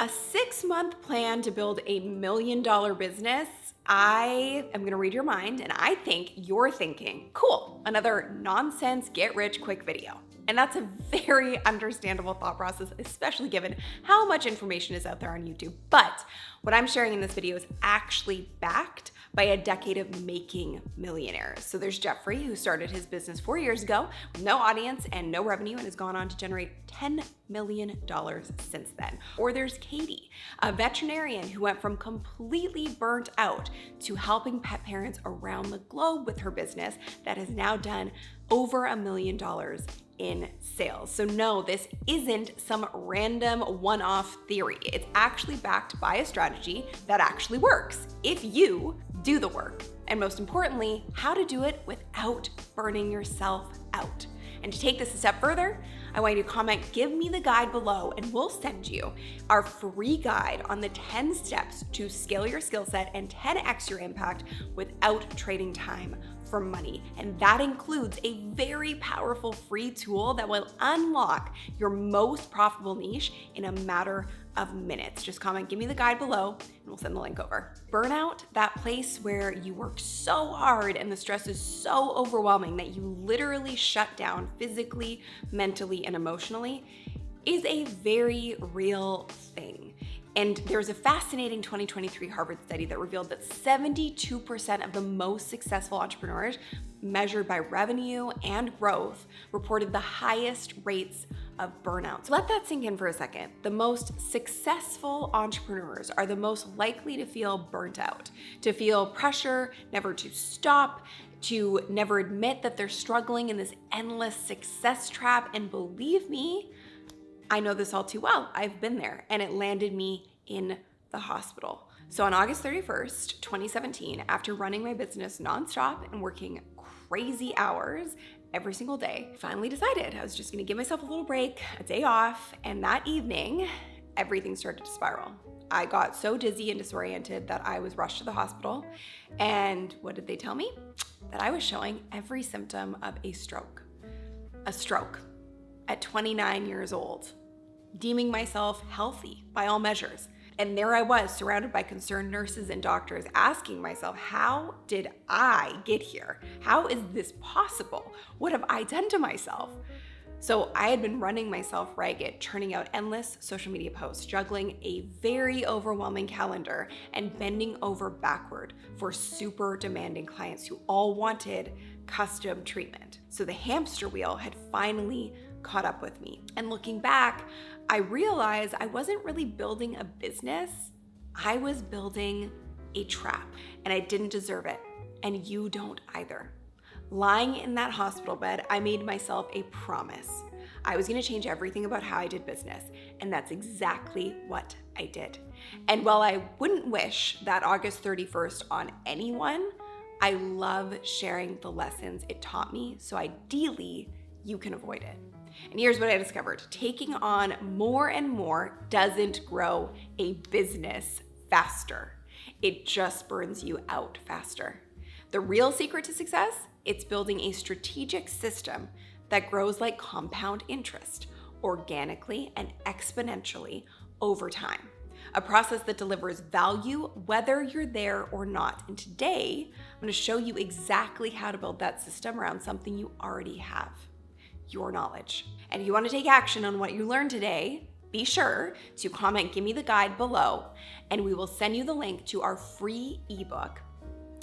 A 6-month plan to build a $1 million business. I am gonna read your mind, and I think you're thinking, cool, another nonsense get rich quick video. And that's a very understandable thought process, especially given how much information is out there on YouTube. But what I'm sharing in this video is actually backed by a decade of making millionaires. So there's Jeffrey, who started his business 4 years ago with no audience and no revenue and has gone on to generate $10 million since then. Or there's Katie, a veterinarian who went from completely burnt out to helping pet parents around the globe with her business that has now done over $1 million in sales. So no, this isn't some random one-off theory. It's actually backed by a strategy that actually works if you do the work. And most importantly, how to do it without burning yourself out. And to take this a step further, I want you to comment, give me the guide below, and we'll send you our free guide on the 10 steps to scale your skill set and 10x your impact without trading time for money. And that includes a very powerful free tool that will unlock your most profitable niche in a matter of minutes. Just comment, give me the guide below, and we'll send the link over. Burnout, that place where you work so hard and the stress is so overwhelming that you literally shut down physically, mentally, and emotionally, is a very real thing. And there's a fascinating 2023 Harvard study that revealed that 72% of the most successful entrepreneurs, measured by revenue and growth, reported the highest rates of burnout. So let that sink in for a second. The most successful entrepreneurs are the most likely to feel burnt out, to feel pressure never to stop, to never admit that they're struggling in this endless success trap. And believe me, I know this all too well. I've been there, and it landed me in the hospital. So on August 31st, 2017, after running my business nonstop and working crazy hours every single day, I finally decided I was just gonna give myself a little break, a day off, and that evening, everything started to spiral. I got so dizzy and disoriented that I was rushed to the hospital, and what did they tell me? That I was showing every symptom of a stroke. A stroke at 29 years old, deeming myself healthy by all measures. And there I was, surrounded by concerned nurses and doctors, asking myself, how did I get here? How is this possible? What have I done to myself? So I had been running myself ragged, churning out endless social media posts, juggling a very overwhelming calendar, and bending over backward for super demanding clients who all wanted custom treatment. So the hamster wheel had finally caught up with me. And looking back, I realized I wasn't really building a business. I was building a trap, and I didn't deserve it. And you don't either. Lying in that hospital bed, I made myself a promise. I was gonna change everything about how I did business, and that's exactly what I did. And while I wouldn't wish that August 31st on anyone, I love sharing the lessons it taught me, so ideally, you can avoid it. And here's what I discovered. Taking on more and more doesn't grow a business faster. It just burns you out faster. The real secret to success, it's building a strategic system that grows like compound interest, organically and exponentially over time. A process that delivers value whether you're there or not. And today, I'm gonna show you exactly how to build that system around something you already have. Your knowledge. And if you want to take action on what you learned today, be sure to comment, give me the guide below, and we will send you the link to our free ebook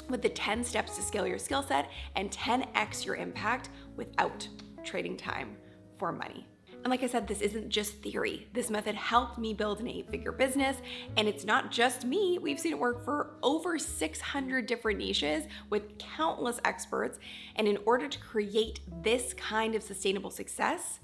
with the 10 steps to scale your skill set and 10x your impact without trading time for money. And like I said, this isn't just theory. This method helped me build an 8-figure business, and it's not just me. We've seen it work for over 600 different niches with countless experts. And in order to create this kind of sustainable success,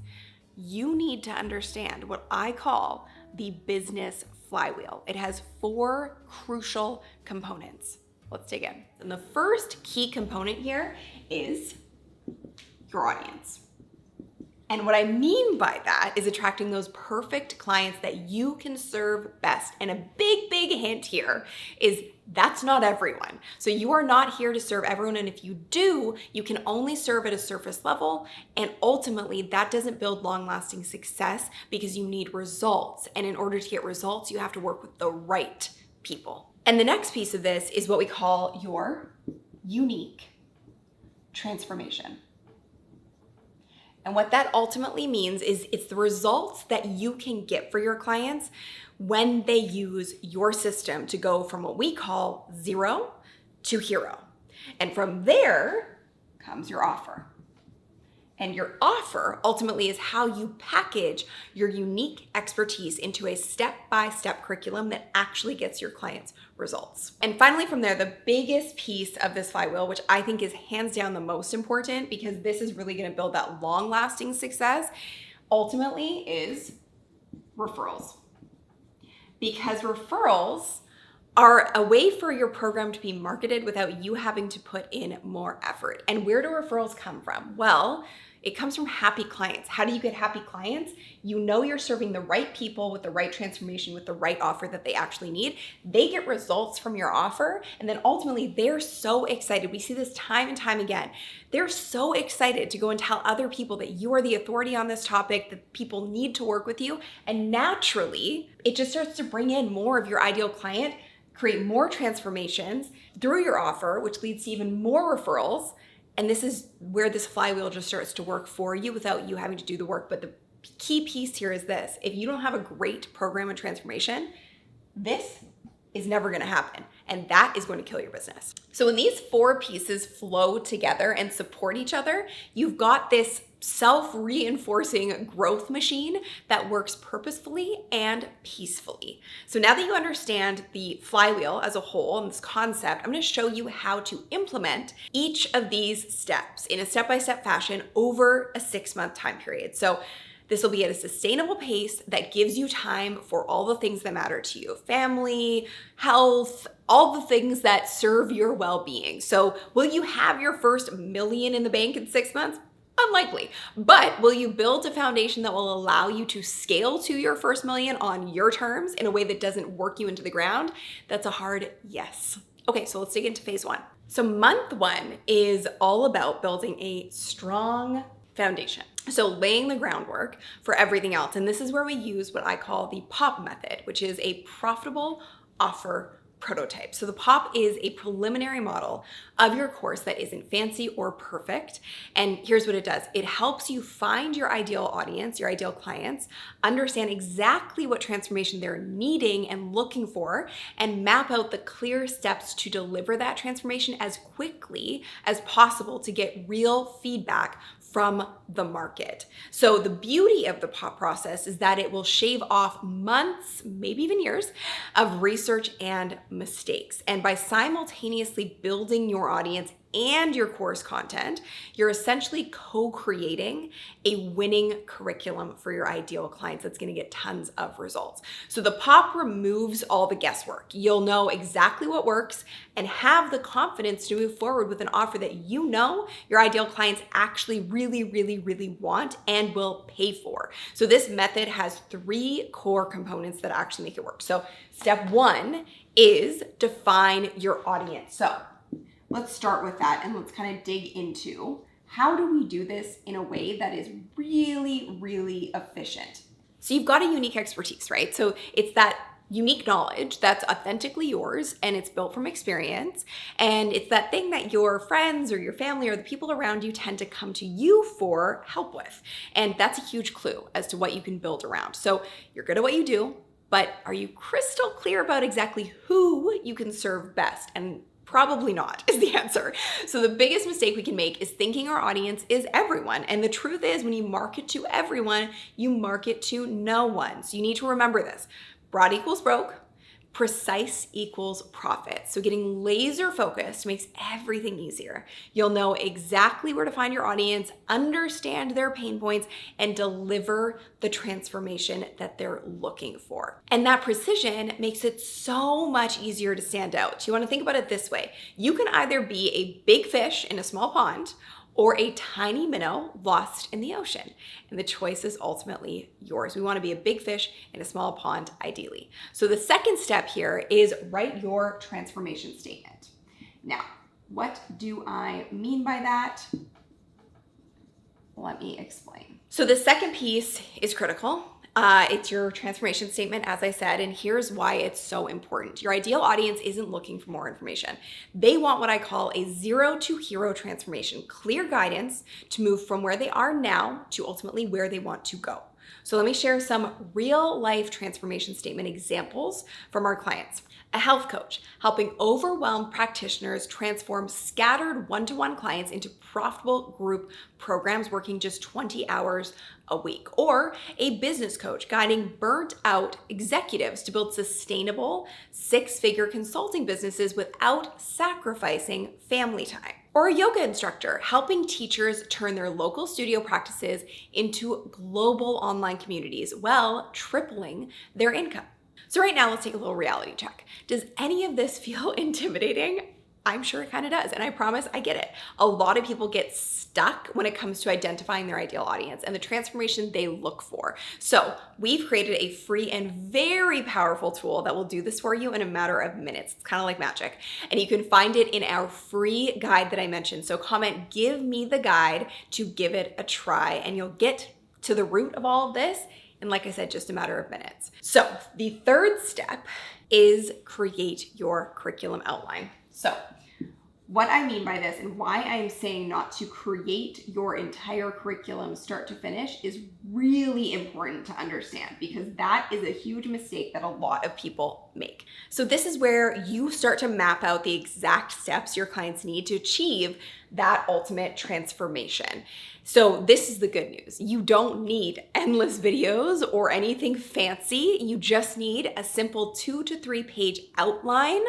you need to understand what I call the business flywheel. It has 4 crucial components. Let's dig in. And the first key component here is your audience. And what I mean by that is attracting those perfect clients that you can serve best. And a big hint here is that's not everyone. So you are not here to serve everyone. And if you do, you can only serve at a surface level. And ultimately, that doesn't build long-lasting success because you need results. And in order to get results, you have to work with the right people. And the next piece of this is what we call your unique transformation. And what that ultimately means is it's the results that you can get for your clients when they use your system to go from what we call 0 to hero. And from there comes your offer. And your offer ultimately is how you package your unique expertise into a step-by-step curriculum that actually gets your clients results. And finally from there, the biggest piece of this flywheel, which I think is hands down the most important because this is really gonna build that long-lasting success, ultimately is referrals. Because referrals are a way for your program to be marketed without you having to put in more effort. And where do referrals come from? Well, it comes from happy clients. How do you get happy clients? You know you're serving the right people with the right transformation, with the right offer that they actually need. They get results from your offer, and then ultimately they're so excited. We see this time and time again. They're so excited to go and tell other people that you are the authority on this topic, that people need to work with you, and naturally, it just starts to bring in more of your ideal client, create more transformations through your offer, which leads to even more referrals. And this is where this flywheel just starts to work for you without you having to do the work. But the key piece here is this: if you don't have a great program and transformation, this is never gonna happen. And that is going to kill your business. So when these 4 pieces flow together and support each other, you've got this self-reinforcing growth machine that works purposefully and peacefully. So now that you understand the flywheel as a whole and this concept, I'm going to show you how to implement each of these steps in a step-by-step fashion over a 6-month time period. So this will be at a sustainable pace that gives you time for all the things that matter to you: family, health, all the things that serve your well-being. So will you have your first $1 million in the bank in 6 months? Unlikely. But will you build a foundation that will allow you to scale to your first $1 million on your terms in a way that doesn't work you into the ground? That's a hard yes. Okay, so let's dig into phase 1. So month 1 is all about building a strong foundation. So laying the groundwork for everything else. And this is where we use what I call the POP method, which is a profitable offer prototype. So the POP is a preliminary model of your course that isn't fancy or perfect. And here's what it does. It helps you find your ideal audience, your ideal clients, understand exactly what transformation they're needing and looking for, and map out the clear steps to deliver that transformation as quickly as possible to get real feedback from the market. So the beauty of the POP process is that it will shave off months, maybe even years, of research and mistakes. And by simultaneously building your audience and your course content, you're essentially co-creating a winning curriculum for your ideal clients that's gonna get tons of results. So the POP removes all the guesswork. You'll know exactly what works and have the confidence to move forward with an offer that you know your ideal clients actually really want and will pay for. So this method has 3 core components that actually make it work. So step 1 is define your audience. So let's start with that and let's kind of dig into how do we do this in a way that is really efficient. So you've got a unique expertise, right? So it's that unique knowledge that's authentically yours and it's built from experience. And it's that thing that your friends or your family or the people around you tend to come to you for help with. And that's a huge clue as to what you can build around. So you're good at what you do, but are you crystal clear about exactly who you can serve best? And probably not is the answer. So the biggest mistake we can make is thinking our audience is everyone. And the truth is, when you market to everyone, you market to no one. So you need to remember this. Broad equals broke. Precise equals profit. So getting laser focused makes everything easier. You'll know exactly where to find your audience, understand their pain points, and deliver the transformation that they're looking for. And that precision makes it so much easier to stand out. You want to think about it this way. You can either be a big fish in a small pond, or a tiny minnow lost in the ocean? And the choice is ultimately yours. We want to be a big fish in a small pond, ideally. So the second step here is write your transformation statement. Now, what do I mean by that? Let me explain. So the second piece is critical. It's your transformation statement, as I said, and here's why it's so important. Your ideal audience isn't looking for more information. They want what I call a 0 to hero transformation, clear guidance to move from where they are now to ultimately where they want to go. So let me share some real life transformation statement examples from our clients. A health coach helping overwhelmed practitioners transform scattered one-to-one clients into profitable group programs working just 20 hours a week. Or a business coach guiding burnt out executives to build sustainable six-figure consulting businesses without sacrificing family time. Or a yoga instructor helping teachers turn their local studio practices into global online communities while tripling their income. So right now, let's take a little reality check. Does any of this feel intimidating? I'm sure it kind of does, and I promise I get it. A lot of people get stuck when it comes to identifying their ideal audience and the transformation they look for. So we've created a free and very powerful tool that will do this for you in a matter of minutes. It's kind of like magic, and you can find it in our free guide that I mentioned. So comment, "Give me the guide to give it a try," and you'll get to the root of all of this. And like I said, just a matter of minutes. So the third step is create your curriculum outline. So what I mean by this and why I'm saying not to create your entire curriculum start to finish is really important to understand, because that is a huge mistake that a lot of people make. So this is where you start to map out the exact steps your clients need to achieve that ultimate transformation. So this is the good news. You don't need endless videos or anything fancy. You just need a simple 2 to 3 page outline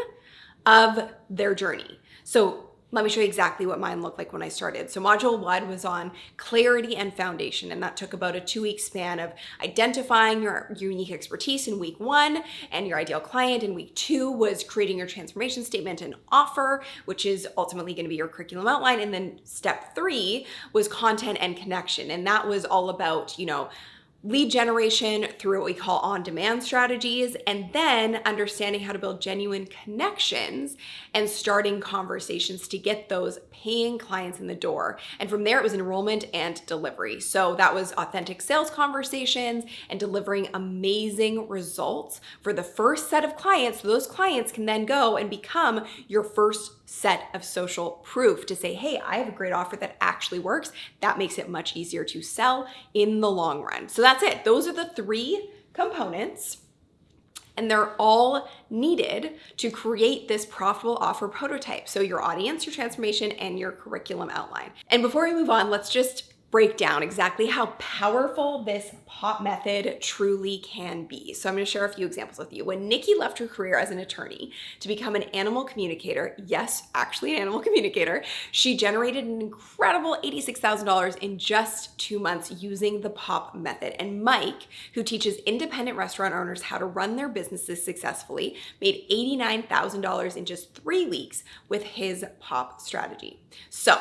of their journey. So let me show you exactly what mine looked like when I started. So module 1 was on clarity and foundation, and that took about a 2-week span of identifying your unique expertise in week 1 and your ideal client. In week 2 was creating your transformation statement and offer, which is ultimately going to be your curriculum outline. And then step 3 was content and connection. And that was all about, lead generation through what we call on-demand strategies, and then understanding how to build genuine connections and starting conversations to get those paying clients in the door. And from there, it was enrollment and delivery. So that was authentic sales conversations and delivering amazing results for the first set of clients. So those clients can then go and become your first set of social proof to say, hey, I have a great offer that actually works. That makes it much easier to sell in the long run. So that's it. Those are the 3 components, and they're all needed to create this profitable offer prototype. So your audience, your transformation, and your curriculum outline. And before we move on, let's just break down exactly how powerful this POP method truly can be. So I'm going to share a few examples with you. When Nikki left her career as an attorney to become an animal communicator, yes, actually an animal communicator, she generated an incredible $86,000 in just 2 months using the POP method. And Mike, who teaches independent restaurant owners how to run their businesses successfully, made $89,000 in just 3 weeks with his POP strategy. So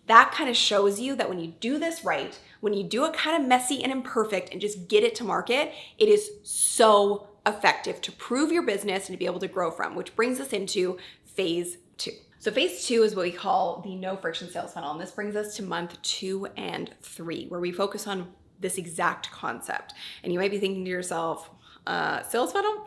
that kind of shows you that when you do this right, when you do it kind of messy and imperfect and just get it to market, it is so effective to prove your business and to be able to grow from, which brings us into phase 2. So phase 2 is what we call the no friction sales funnel. And this brings us to month 2 and 3, where we focus on this exact concept. And you might be thinking to yourself, sales funnel?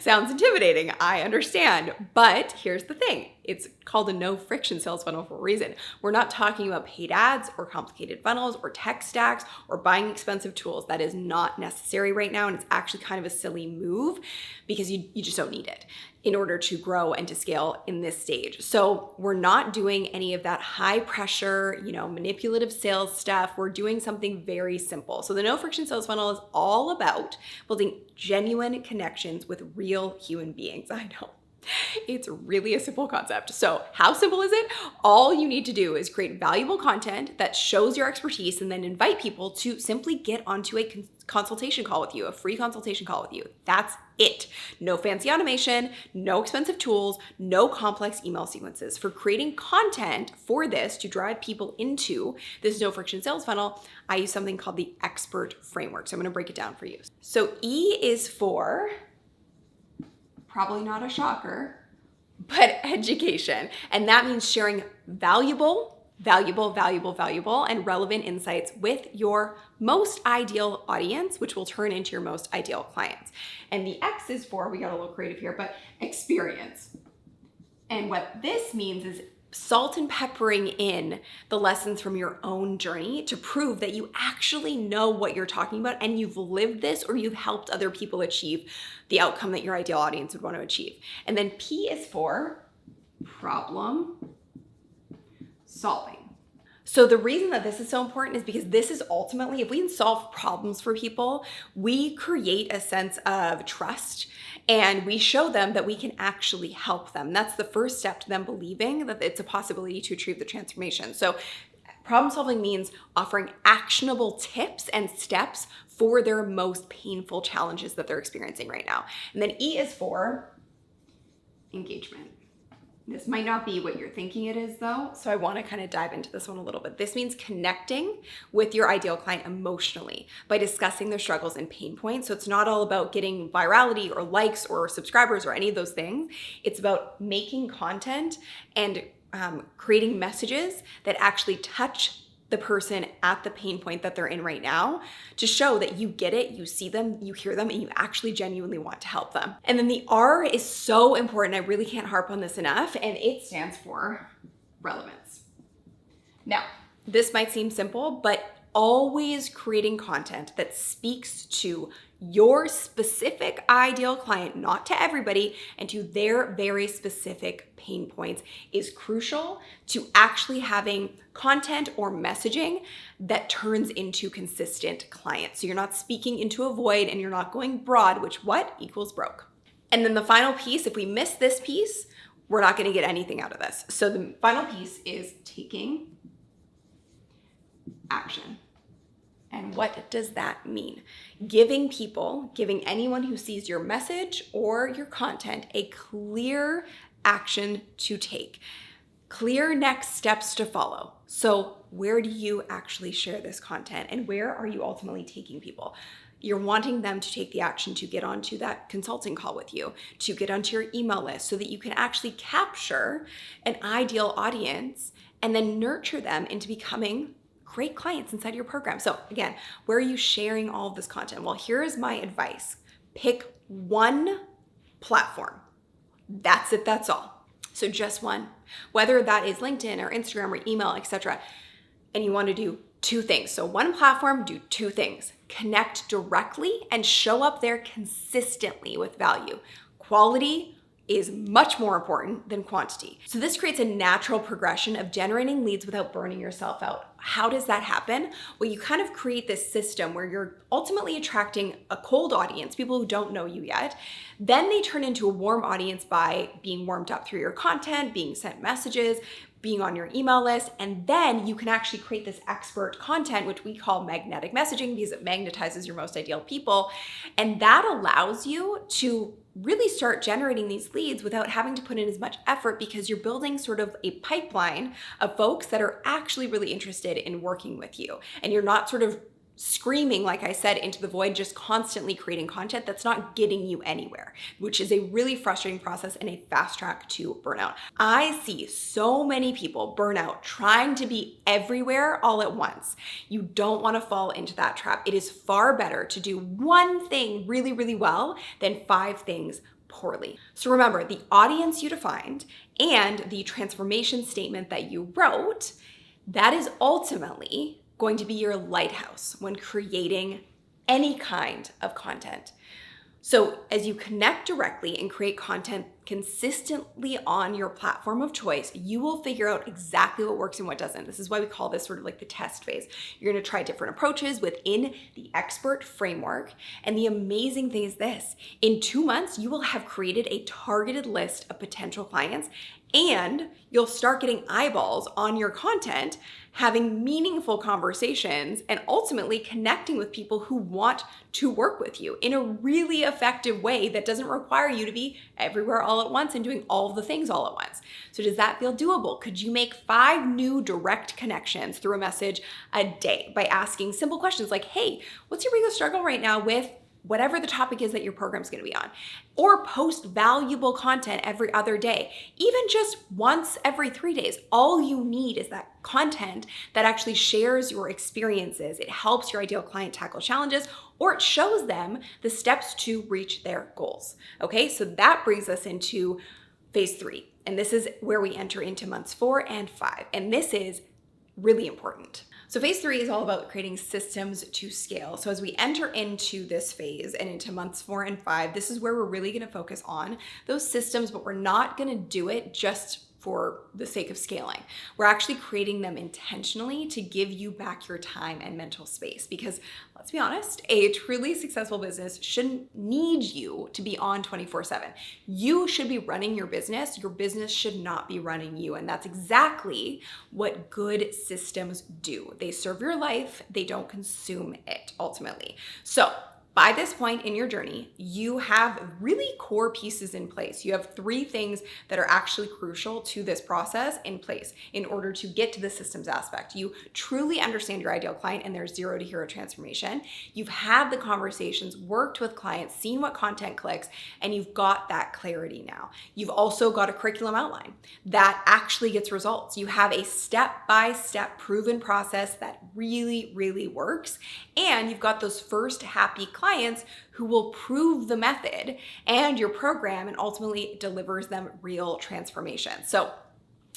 Sounds intimidating, I understand. But here's the thing. It's called a no friction sales funnel for a reason. We're not talking about paid ads or complicated funnels or tech stacks or buying expensive tools. That is not necessary right now. And it's actually kind of a silly move because you just don't need it in order to grow and to scale in this stage. So we're not doing any of that high pressure, manipulative sales stuff. We're doing something very simple. So the no friction sales funnel is all about building genuine connections with real human beings. I know. It's really a simple concept. So how simple is it? All you need to do is create valuable content that shows your expertise and then invite people to simply get onto a consultation call with you, a free consultation call with you. That's it. No fancy automation, no expensive tools, no complex email sequences. For creating content for this to drive people into this no friction sales funnel, I use something called the expert framework. So I'm going to break it down for you. So E is for, probably not a shocker, but education. And that means sharing valuable and relevant insights with your most ideal audience, which will turn into your most ideal clients. And the X is for, we got a little creative here, but experience. And what this means is salt and peppering in the lessons from your own journey to prove that you actually know what you're talking about and you've lived this or you've helped other people achieve the outcome that your ideal audience would want to achieve. And then P is for problem solving. So the reason that this is so important is because this is ultimately, if we can solve problems for people, we create a sense of trust and we show them that we can actually help them. That's the first step to them believing that it's a possibility to achieve the transformation. So problem solving means offering actionable tips and steps for their most painful challenges that they're experiencing right now. And then E is for engagement. This might not be what you're thinking it is though, so I want to kind of dive into this one a little bit. This means connecting with your ideal client emotionally by discussing their struggles and pain points. So it's not all about getting virality or likes or subscribers or any of those things. It's about making content and creating messages that actually touch the person at the pain point that they're in right now to show that you get it, you see them, you hear them, and you actually genuinely want to help them. And then the R is so important. I really can't harp on this enough, and it stands for relevance. Now, this might seem simple, but always creating content that speaks to your specific ideal client, not to everybody, and to their very specific pain points is crucial to actually having content or messaging that turns into consistent clients. So you're not speaking into a void and you're not going broad, which what equals broke. And then the final piece, if we miss this piece, we're not going to get anything out of this. So the final piece is taking action. And what does that mean? Giving anyone who sees your message or your content a clear action to take, clear next steps to follow. So where do you actually share this content and where are you ultimately taking people? You're wanting them to take the action to get onto that consulting call with you, to get onto your email list so that you can actually capture an ideal audience and then nurture them into becoming great clients inside your program. So again, where are you sharing all of this content? Well, here is my advice. Pick one platform. That's it, that's all. So just one, whether that is LinkedIn or Instagram or email, etc. And you want to do two things. So one platform, do two things. Connect directly and show up there consistently with value. Quality is much more important than quantity. So this creates a natural progression of generating leads without burning yourself out. How does that happen? Well, you kind of create this system where you're ultimately attracting a cold audience, people who don't know you yet. Then they turn into a warm audience by being warmed up through your content, being sent messages, being on your email list, and then you can actually create this expert content, which we call magnetic messaging because it magnetizes your most ideal people. And that allows you to really start generating these leads without having to put in as much effort because you're building sort of a pipeline of folks that are actually really interested in working with you. And you're not sort of screaming, like I said, into the void, just constantly creating content that's not getting you anywhere, which is a really frustrating process and a fast track to burnout. I see so many people burn out trying to be everywhere all at once. You don't want to fall into that trap. It is far better to do one thing really, really well than 5 things poorly. So remember, the audience you defined and the transformation statement that you wrote, that is ultimately going to be your lighthouse when creating any kind of content. So as you connect directly and create content consistently on your platform of choice, you will figure out exactly what works and what doesn't. This is why we call this sort of like the test phase. You're gonna try different approaches within the expert framework. And the amazing thing is this, in 2 months, you will have created a targeted list of potential clients, and you'll start getting eyeballs on your content, having meaningful conversations, and ultimately connecting with people who want to work with you in a really effective way that doesn't require you to be everywhere all at once and doing all the things all at once. So does that feel doable? Could you make 5 new direct connections through a message a day by asking simple questions like, hey, what's your biggest struggle right now with whatever the topic is that your program's gonna be on? Or post valuable content every other day, even just once every 3 days. All you need is that content that actually shares your experiences. It helps your ideal client tackle challenges, or it shows them the steps to reach their goals. Okay, so that brings us into phase 3. And this is where we enter into months 4 and 5. And this is really important. So phase 3 is all about creating systems to scale. So as we enter into this phase and into months 4 and 5, this is where we're really gonna focus on those systems, but we're not gonna do it just for the sake of scaling. We're actually creating them intentionally to give you back your time and mental space, because let's be honest, a truly successful business shouldn't need you to be on 24/7. You should be running your business should not be running you. And that's exactly what good systems do. They serve your life, they don't consume it ultimately. So by this point in your journey, you have really core pieces in place. You have 3 things that are actually crucial to this process in place in order to get to the systems aspect. You truly understand your ideal client and their 0 to hero transformation. You've had the conversations, worked with clients, seen what content clicks, and you've got that clarity now. You've also got a curriculum outline that actually gets results. You have a step-by-step proven process that really, really works. And you've got those first happy clients who will prove the method and your program and ultimately delivers them real transformation. So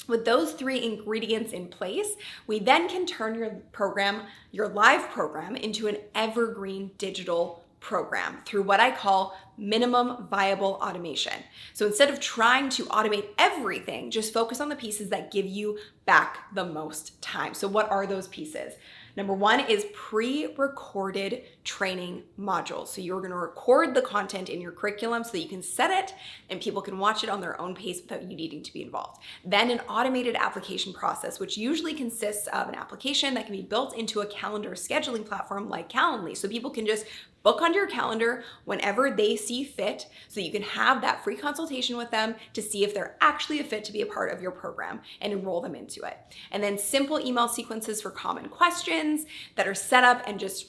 with those 3 ingredients in place, we then can turn your program, your live program, into an evergreen digital program through what I call minimum viable automation. So instead of trying to automate everything, just focus on the pieces that give you back the most time. So what are those pieces? Number 1 is pre-recorded training modules. So you're gonna record the content in your curriculum so that you can set it and people can watch it on their own pace without you needing to be involved. Then an automated application process, which usually consists of an application that can be built into a calendar scheduling platform like Calendly. So people can just book onto your calendar whenever they see fit, so you can have that free consultation with them to see if they're actually a fit to be a part of your program and enroll them into it. And then simple email sequences for common questions that are set up and just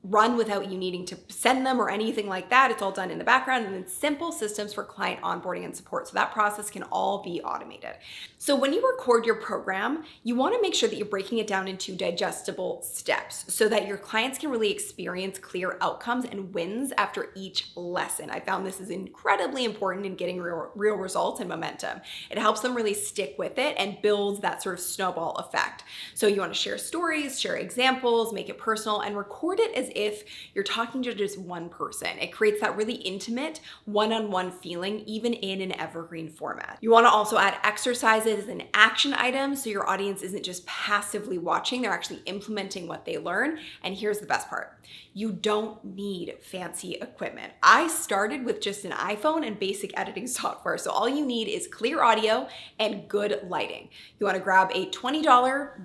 run without you needing to send them or anything like that. It's all done in the background. And then simple systems for client onboarding and support. So that process can all be automated. So when you record your program, you want to make sure that you're breaking it down into digestible steps so that your clients can really experience clear outcomes and wins after each lesson. I found this is incredibly important in getting real results and momentum. It helps them really stick with it and builds that sort of snowball effect. So you want to share stories, share examples, make it personal, and record it as if you're talking to just one person. It creates that really intimate one-on-one feeling, even in an evergreen format. You want to also add exercises and action items so your audience isn't just passively watching, they're actually implementing what they learn. And here's the best part. You don't need fancy equipment. I started with just an iPhone and basic editing software. So all you need is clear audio and good lighting. You want to grab a $20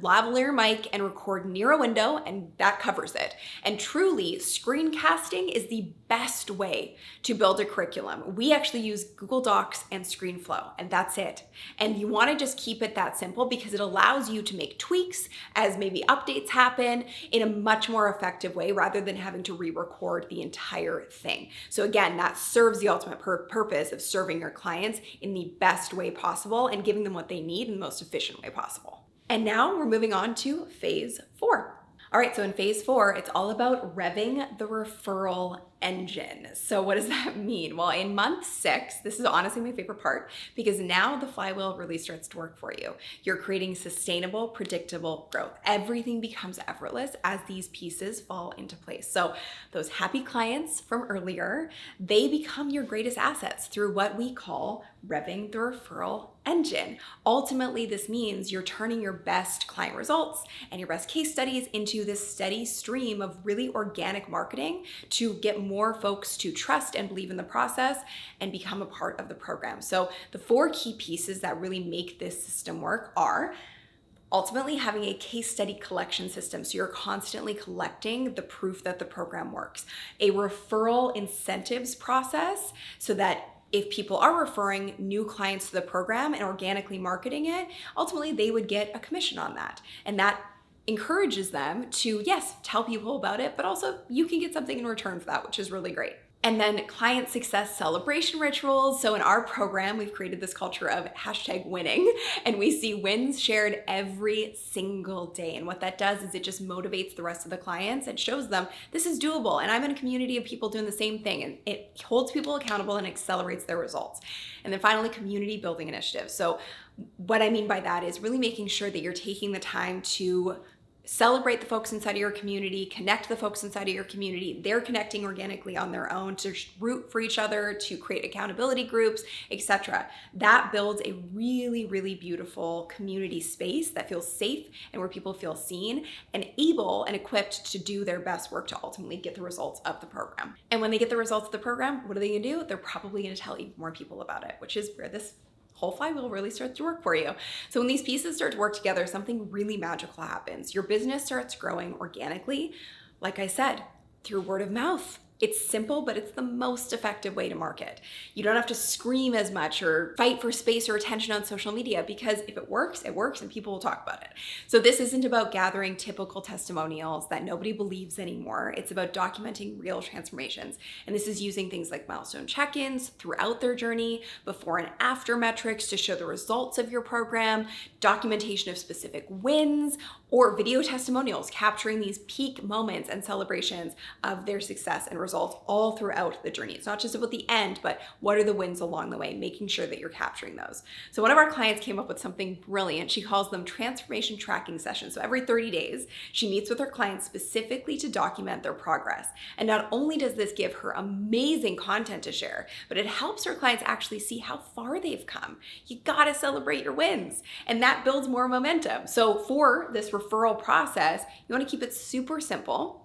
lavalier mic and record near a window, and that covers it. And truly, screencasting is the best way to build a curriculum. We actually use Google Docs and ScreenFlow, and that's it. And you want to just keep it that simple because it allows you to make tweaks as maybe updates happen in a much more effective way rather than having to re-record the entire thing. So again, that serves the ultimate purpose of serving your clients in the best way possible and giving them what they need in the most efficient way possible. And now we're moving on to phase 4. All right, so in phase 4, it's all about revving the referral engine. So what does that mean? Well, in month 6, this is honestly my favorite part because now the flywheel really starts to work for you. You're creating sustainable, predictable growth. Everything becomes effortless as these pieces fall into place. So those happy clients from earlier, they become your greatest assets through what we call revving the referral engine. Ultimately, this means you're turning your best client results and your best case studies into this steady stream of really organic marketing to get more folks to trust and believe in the process and become a part of the program. So the 4 key pieces that really make this system work are ultimately having a case study collection system. So you're constantly collecting the proof that the program works. A referral incentives process so that if people are referring new clients to the program and organically marketing it, ultimately they would get a commission on that. And that encourages them to, yes, tell people about it, but also you can get something in return for that, which is really great. And then client success celebration rituals. So in our program, we've created this culture of #winning, and we see wins shared every single day. And what that does is it just motivates the rest of the clients and shows them this is doable. And I'm in a community of people doing the same thing, and it holds people accountable and accelerates their results. And then finally, community building initiatives. So what I mean by that is really making sure that you're taking the time to celebrate the folks inside of your community, connect the folks inside of your community. They're connecting organically on their own to root for each other, to create accountability groups, etc. That builds a really, really beautiful community space that feels safe and where people feel seen and able and equipped to do their best work to ultimately get the results of the program. And when they get the results of the program, what are they gonna do? They're probably gonna tell even more people about it, which is where this whole flywheel really starts to work for you. So when these pieces start to work together, something really magical happens. Your business starts growing organically, like I said, through word of mouth. It's simple, but it's the most effective way to market. You don't have to scream as much or fight for space or attention on social media because if it works and people will talk about it. So this isn't about gathering typical testimonials that nobody believes anymore. It's about documenting real transformations. And this is using things like milestone check-ins throughout their journey, before and after metrics to show the results of your program, documentation of specific wins, or video testimonials capturing these peak moments and celebrations of their success and results all throughout the journey. It's not just about the end, but what are the wins along the way, making sure that you're capturing those. So one of our clients came up with something brilliant. She calls them transformation tracking sessions. So every 30 days, she meets with her clients specifically to document their progress. And not only does this give her amazing content to share, but it helps her clients actually see how far they've come. You gotta celebrate your wins, and that builds more momentum. So for this referral process, you want to keep it super simple.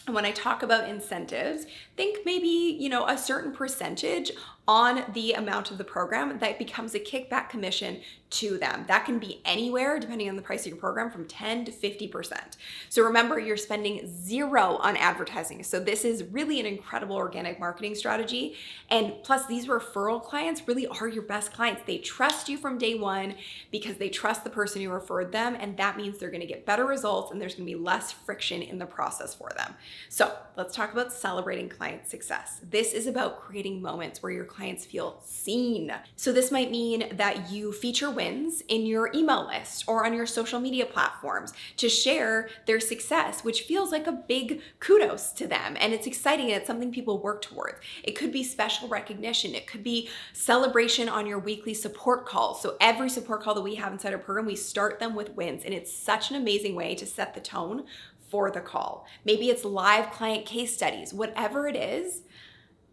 And when I talk about incentives, think maybe, a certain percentage on the amount of the program that becomes a kickback commission to them. That can be anywhere, depending on the price of your program, from 10 to 50%. So remember, you're spending 0 on advertising. So this is really an incredible organic marketing strategy. And plus, these referral clients really are your best clients. They trust you from day one because they trust the person who referred them. And that means they're gonna get better results and there's gonna be less friction in the process for them. So let's talk about celebrating client success. This is about creating moments where your clients feel seen. So this might mean that you feature wins in your email list or on your social media platforms to share their success, which feels like a big kudos to them. And it's exciting and it's something people work towards. It could be special recognition. It could be celebration on your weekly support calls. So every support call that we have inside our program, we start them with wins. And it's such an amazing way to set the tone for the call. Maybe it's live client case studies, whatever it is.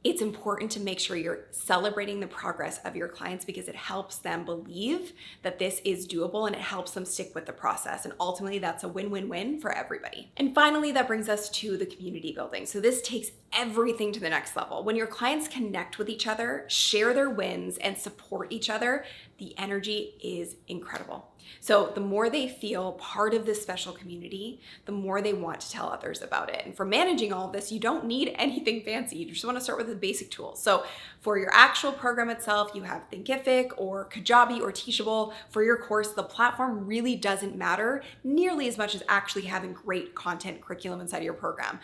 It's important to make sure you're celebrating the progress of your clients because it helps them believe that this is doable and it helps them stick with the process. And ultimately, that's a win-win-win for everybody. And finally, that brings us to the community building. So this takes everything to the next level. When your clients connect with each other, share their wins, and support each other, the energy is incredible. So the more they feel part of this special community, the more they want to tell others about it. And for managing all of this, you don't need anything fancy. You just want to start with the basic tools. So for your actual program itself, you have Thinkific or Kajabi or Teachable. For your course, the platform really doesn't matter nearly as much as actually having great content curriculum inside of your program.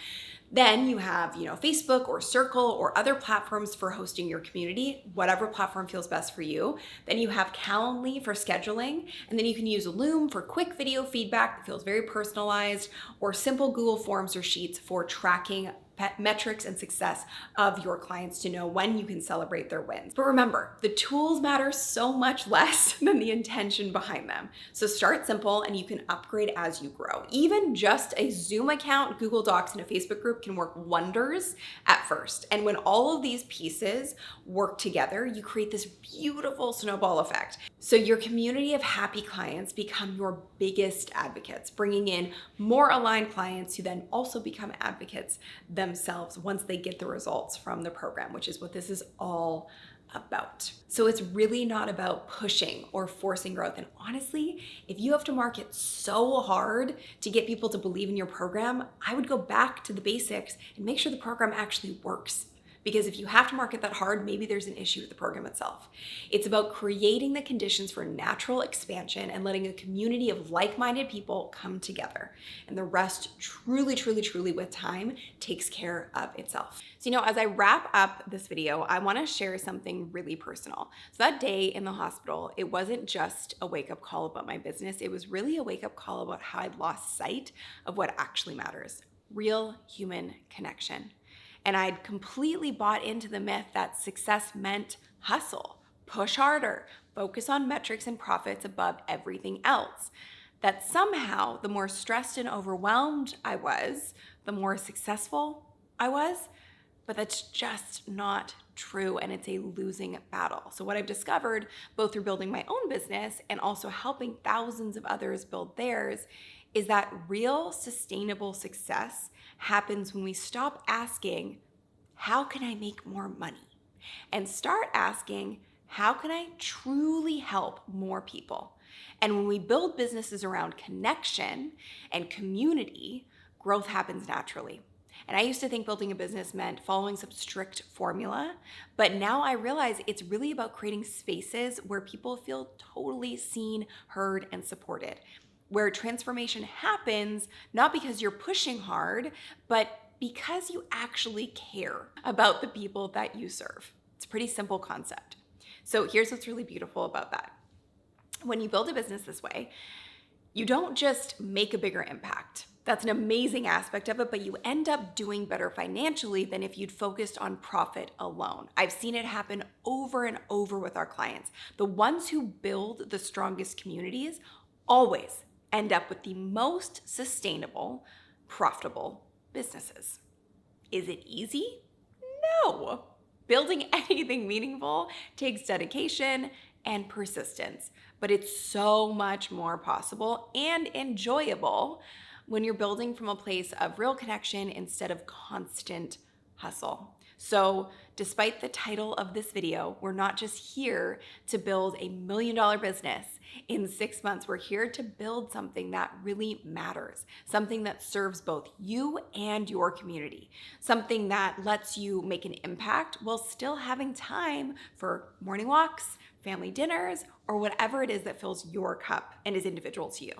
Then you have, Facebook or Circle or other platforms for hosting your community, whatever platform feels best for you. Then you have Calendly for scheduling, and then you can use Loom for quick video feedback that feels very personalized, or simple Google Forms or Sheets for tracking metrics and success of your clients to know when you can celebrate their wins. But remember, the tools matter so much less than the intention behind them. So start simple and you can upgrade as you grow. Even just a Zoom account, Google Docs, and a Facebook group can work wonders at first. And when all of these pieces work together, you create this beautiful snowball effect. So your community of happy clients become your biggest advocates, bringing in more aligned clients who then also become advocates themselves once they get the results from the program, which is what this is all about. So it's really not about pushing or forcing growth. And honestly, if you have to market so hard to get people to believe in your program, I would go back to the basics and make sure the program actually works. Because if you have to market that hard, maybe there's an issue with the program itself. It's about creating the conditions for natural expansion and letting a community of like-minded people come together. And the rest truly, truly, truly with time takes care of itself. So, as I wrap up this video, I wanna share something really personal. So that day in the hospital, it wasn't just a wake-up call about my business. It was really a wake-up call about how I'd lost sight of what actually matters: real human connection. And I'd completely bought into the myth that success meant hustle, push harder, focus on metrics and profits above everything else. That somehow the more stressed and overwhelmed I was, the more successful I was. But that's just not true, and it's a losing battle. So what I've discovered, both through building my own business and also helping thousands of others build theirs, is that real sustainable success happens when we stop asking, how can I make more money? And start asking, how can I truly help more people? And when we build businesses around connection and community, growth happens naturally. And I used to think building a business meant following some strict formula, but now I realize it's really about creating spaces where people feel totally seen, heard, and supported. Where transformation happens, not because you're pushing hard, but because you actually care about the people that you serve. It's a pretty simple concept. So here's what's really beautiful about that. When you build a business this way, you don't just make a bigger impact. That's an amazing aspect of it, but you end up doing better financially than if you'd focused on profit alone. I've seen it happen over and over with our clients. The ones who build the strongest communities always end up with the most sustainable, profitable businesses. Is it easy? No. Building anything meaningful takes dedication and persistence, but it's so much more possible and enjoyable when you're building from a place of real connection instead of constant hustle. So despite the title of this video, we're not just here to build $1 million business in 6 months. We're here to build something that really matters, something that serves both you and your community, something that lets you make an impact while still having time for morning walks, family dinners, or whatever it is that fills your cup and is individual to you.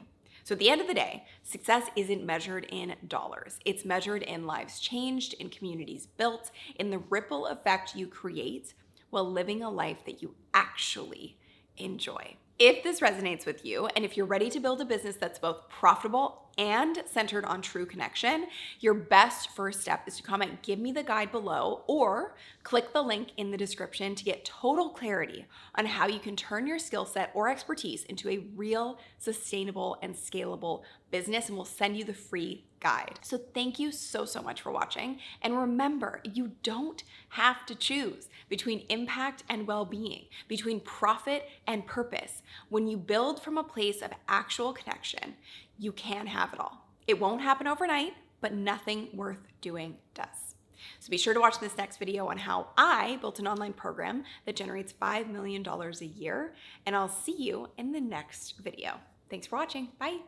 So at the end of the day, success isn't measured in dollars. It's measured in lives changed, in communities built, in the ripple effect you create while living a life that you actually enjoy. If this resonates with you, and if you're ready to build a business that's both profitable and centered on true connection, your best first step is to comment, "Give me the guide" below, or click the link in the description to get total clarity on how you can turn your skill set or expertise into a real, sustainable, and scalable business, and we'll send you the free guide. So thank you so, so much for watching. And remember, you don't have to choose between impact and well-being, between profit and purpose. When you build from a place of actual connection, you can have it all. It won't happen overnight, but nothing worth doing does. So be sure to watch this next video on how I built an online program that generates $5 million a year, and I'll see you in the next video. Thanks for watching. Bye.